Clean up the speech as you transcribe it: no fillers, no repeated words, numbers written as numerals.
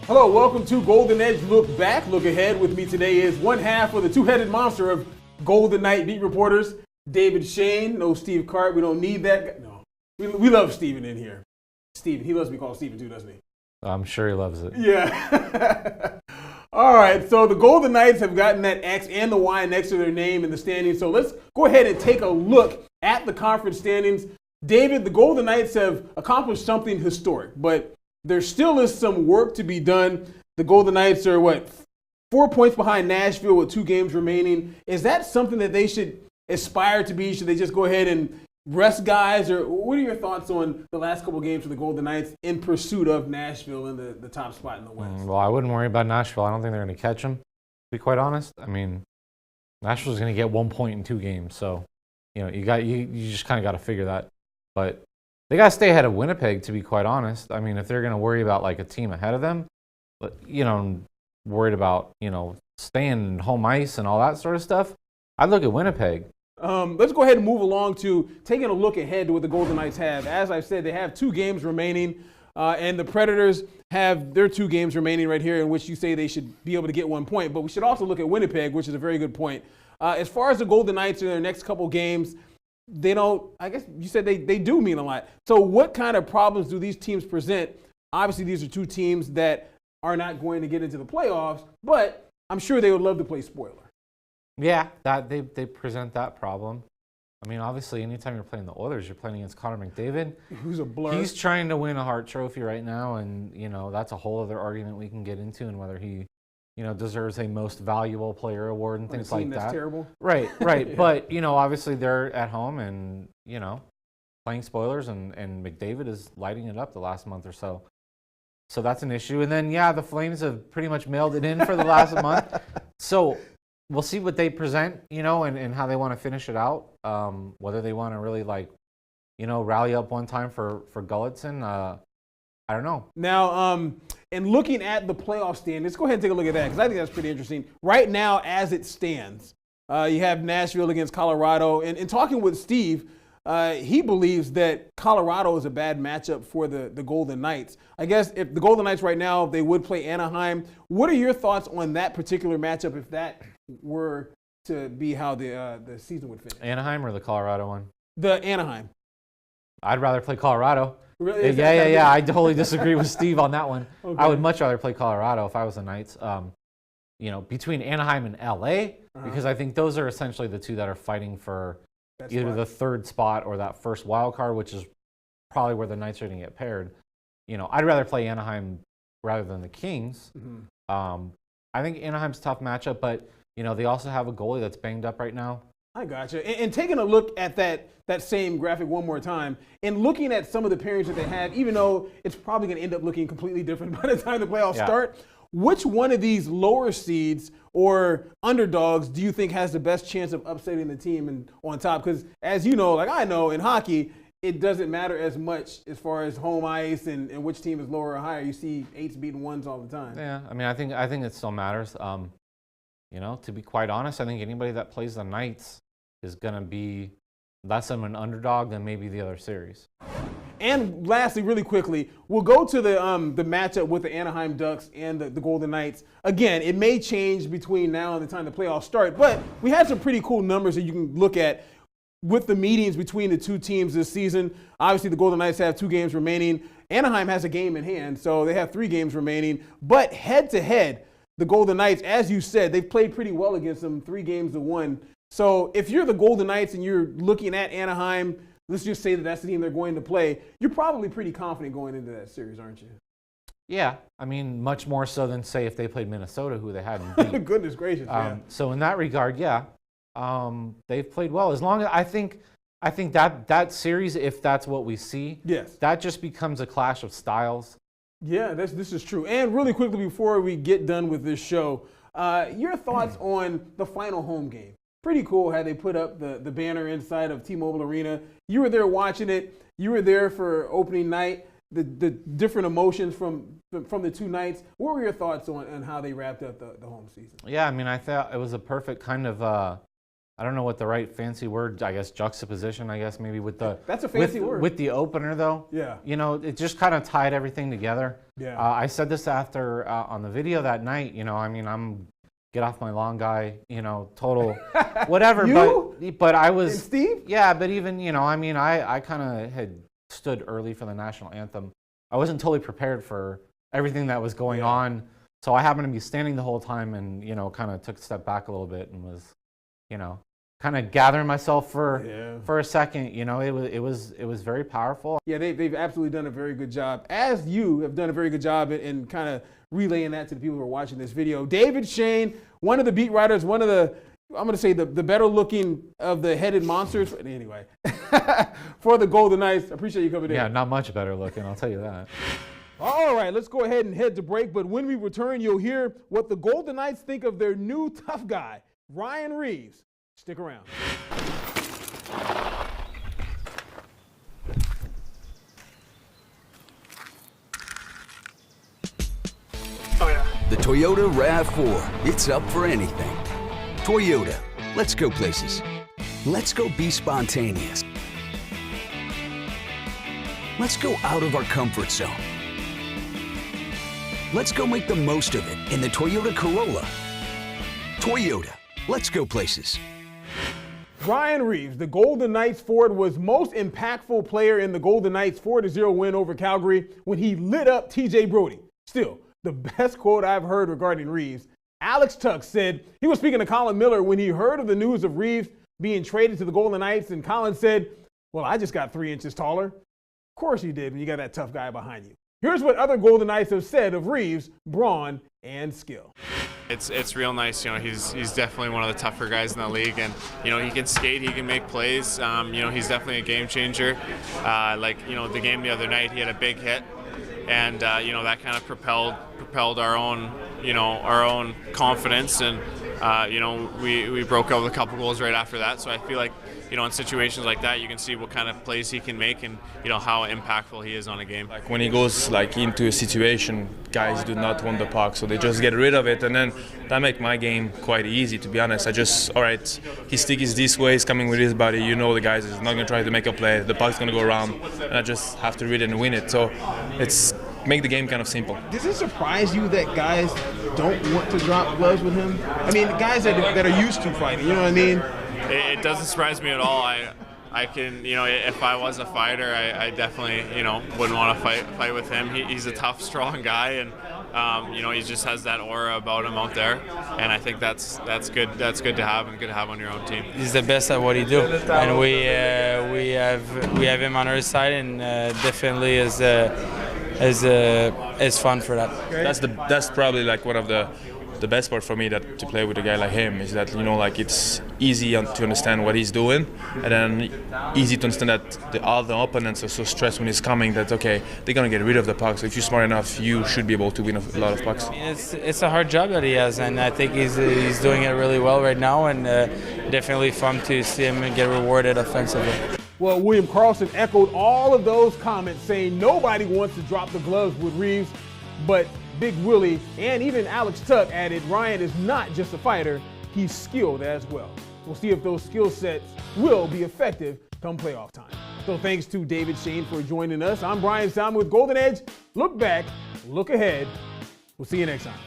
Hello, welcome to Golden Edge Look Back. Look Ahead. With me today is one half of the two-headed monster of Golden Knight beat reporters, David Shane. No Steve Cart. We don't need that guy. No, we love Steven in here. Steven. He loves to be called Steven too, doesn't he? I'm sure he loves it. Yeah. All right, so the Golden Knights have gotten that X and the Y next to their name in the standings. So let's go ahead and take a look at the conference standings. David, the Golden Knights have accomplished something historic, but there still is some work to be done. The Golden Knights are, 4 points behind Nashville with 2 games remaining. Is that something that they should aspire to be? Should they just go ahead and rest guys? Or what are your thoughts on the last couple games for the Golden Knights in pursuit of Nashville in the top spot in the West? Well, I wouldn't worry about Nashville. I don't think they're going to catch them, to be quite honest. I mean, Nashville's going to get 1 point in 2 games. So, you just kind of got to figure that. But they got to stay ahead of Winnipeg, to be quite honest. I mean, if they're going to worry about like a team ahead of them, but worried about staying home ice and all that sort of stuff, I'd look at Winnipeg. Let's go ahead and move along to taking a look ahead to what the Golden Knights have. As I've said, they have 2 games remaining, and the Predators have their 2 games remaining right here, in which you say they should be able to get 1 point. But we should also look at Winnipeg, which is a very good point. As far as the Golden Knights in their next couple games, they don't, I guess you said they do mean a lot. So what kind of problems do these teams present? Obviously, these are 2 teams that are not going to get into the playoffs, but I'm sure they would love to play spoiler. Yeah, that they present that problem. I mean, obviously, anytime you're playing the Oilers, you're playing against Connor McDavid. Who's a blur. He's trying to win a Hart Trophy right now, and that's a whole other argument we can get into, and whether he deserves a most valuable player award and things like that. That's terrible. Right. Yeah. But, obviously they're at home and, playing spoilers, and McDavid is lighting it up the last month or so. So that's an issue. And then, the Flames have pretty much mailed it in for the last month. So we'll see what they present, and how they want to finish it out. Whether they want to really, rally up one time for Gulletson. I don't know. Now, and looking at the playoff stand, let's go ahead and take a look at that, because I think that's pretty interesting. Right now, as it stands, you have Nashville against Colorado. And talking with Steve, he believes that Colorado is a bad matchup for the Golden Knights. I guess if the Golden Knights right now, they would play Anaheim. What are your thoughts on that particular matchup if that were to be how the season would finish? Anaheim or the Colorado one? The Anaheim. I'd rather play Colorado. Really? Yeah. I totally disagree with Steve on that one. Okay. I would much rather play Colorado if I was the Knights. Between Anaheim and LA, because I think those are essentially the 2 that are fighting for either the 3rd spot or that first wild card, which is probably where the Knights are going to get paired. I'd rather play Anaheim rather than the Kings. Mm-hmm. I think Anaheim's a tough matchup, but they also have a goalie that's banged up right now. I gotcha. And taking a look at that same graphic one more time, and looking at some of the pairings that they have, even though it's probably going to end up looking completely different by the time the playoffs start, which one of these lower seeds or underdogs do you think has the best chance of upsetting the team and on top? Because as you know, like I know, in hockey, it doesn't matter as much as far as home ice and which team is lower or higher. You see 8s beating 1s all the time. Yeah, I mean, I think it still matters. To be quite honest, I think anybody that plays the Knights is going to be less of an underdog than maybe the other series. And lastly, really quickly, we'll go to the matchup with the Anaheim Ducks and the Golden Knights. Again, it may change between now and the time the playoffs start, but we had some pretty cool numbers that you can look at with the meetings between the 2 teams this season. Obviously, the Golden Knights have 2 games remaining. Anaheim has a game in hand, so they have 3 games remaining. But head-to-head, the Golden Knights, as you said, they've played pretty well against them, 3 games to 1. So if you're the Golden Knights and you're looking at Anaheim, let's just say that that's the team they're going to play, you're probably pretty confident going into that series, aren't you? Yeah, I mean, much more so than, say, if they played Minnesota, who they hadn't beat. Goodness gracious, yeah. So in that regard, they've played well. As long as I think that series, if that's what we see, yes, that just becomes a clash of styles. Yeah, this is true. And really quickly before we get done with this show, your thoughts on the final home game. Pretty cool how they put up the banner inside of T-Mobile Arena. You were there watching it. You were there for opening night. The different emotions from the 2 nights. What were your thoughts on how they wrapped up the home season? Yeah, I mean, I thought it was a perfect kind of I don't know what the right fancy word, I guess juxtaposition, I guess maybe with the That's a fancy word. With the opener though. Yeah. You know, it just kind of tied everything together. Yeah. I said this after on the video that night, you know, I mean, I'm get off my lawn guy, you know, total whatever. But I was and Steve? Yeah, but even, you know, I mean, I kind of had stood early for the national anthem. I wasn't totally prepared for everything that was going on. So I happened to be standing the whole time and, you know, kind of took a step back a little bit and was, you know, kind of gathering myself for a second. You know, it was very powerful. Yeah, they've absolutely done a very good job, as you have done a very good job in kind of relaying that to the people who are watching this video. David Shane, one of the beat writers, one of the, I'm going to say the better looking of the headed monsters. Anyway, for the Golden Knights, I appreciate you coming in. Yeah, not much better looking, I'll tell you that. All right, let's go ahead and head to break. But when we return, you'll hear what the Golden Knights think of their new tough guy, Ryan Reaves. Stick around. The Toyota RAV4, it's up for anything. Toyota, let's go places. Let's go be spontaneous. Let's go out of our comfort zone. Let's go make the most of it in the Toyota Corolla. Toyota, let's go places. Ryan Reaves, the Golden Knights forward, was most impactful player in the Golden Knights 4-0 win over Calgary when he lit up TJ Brodie. Still, the best quote I've heard regarding Reaves, Alex Tuck said he was speaking to Colin Miller when he heard of the news of Reaves being traded to the Golden Knights, and Colin said, well, I just got 3 inches taller. Of course you did when you got that tough guy behind you. Here's what other Golden Knights have said of Reaves' brawn and skill. It's real nice, you know, he's definitely one of the tougher guys in the league, and, you know, he can skate, he can make plays, you know, he's definitely a game changer. Like, you know, the game the other night, he had a big hit, and, you know, that kind of propelled our own confidence, and, you know, we broke out with a couple goals right after that, so I feel like, you know, in situations like that, you can see what kind of plays he can make and, you know, how impactful he is on a game. Like when he goes like into a situation, guys do not want the puck, so they just get rid of it, and then that make my game quite easy, to be honest. I just, all right, his stick is this way, he's coming with his body, you know the guys is not going to try to make a play, the puck's going to go around, and I just have to read it and win it. So it's make the game kind of simple. Does it surprise you that guys don't want to drop gloves with him? I mean, guys that are used to fighting, you know what I mean? It doesn't surprise me at all. I can, you know, if I was a fighter, I definitely, you know, wouldn't want to fight with him. He's a tough, strong guy, and you know, he just has that aura about him out there, and I think that's good. That's good to have, and good to have on your own team. He's the best at what he do, and we have him on our side, and definitely is fun for that. That's probably like one of the best part for me, that to play with a guy like him is that, you know, like it's easy to understand what he's doing, and then easy to understand that the other opponents are so stressed when he's coming that, okay, they're gonna get rid of the puck. So if you're smart enough, you should be able to win a lot of pucks. It's a hard job that he has, and I think he's doing it really well right now, and definitely fun to see him get rewarded offensively. Well, William Karlsson echoed all of those comments, saying nobody wants to drop the gloves with Reaves, but Big Willie and even Alex Tuck added Ryan is not just a fighter, he's skilled as well. We'll see if those skill sets will be effective come playoff time. So thanks to David Shane for joining us. I'm Brian Simon with Golden Edge. Look back, look ahead. We'll see you next time.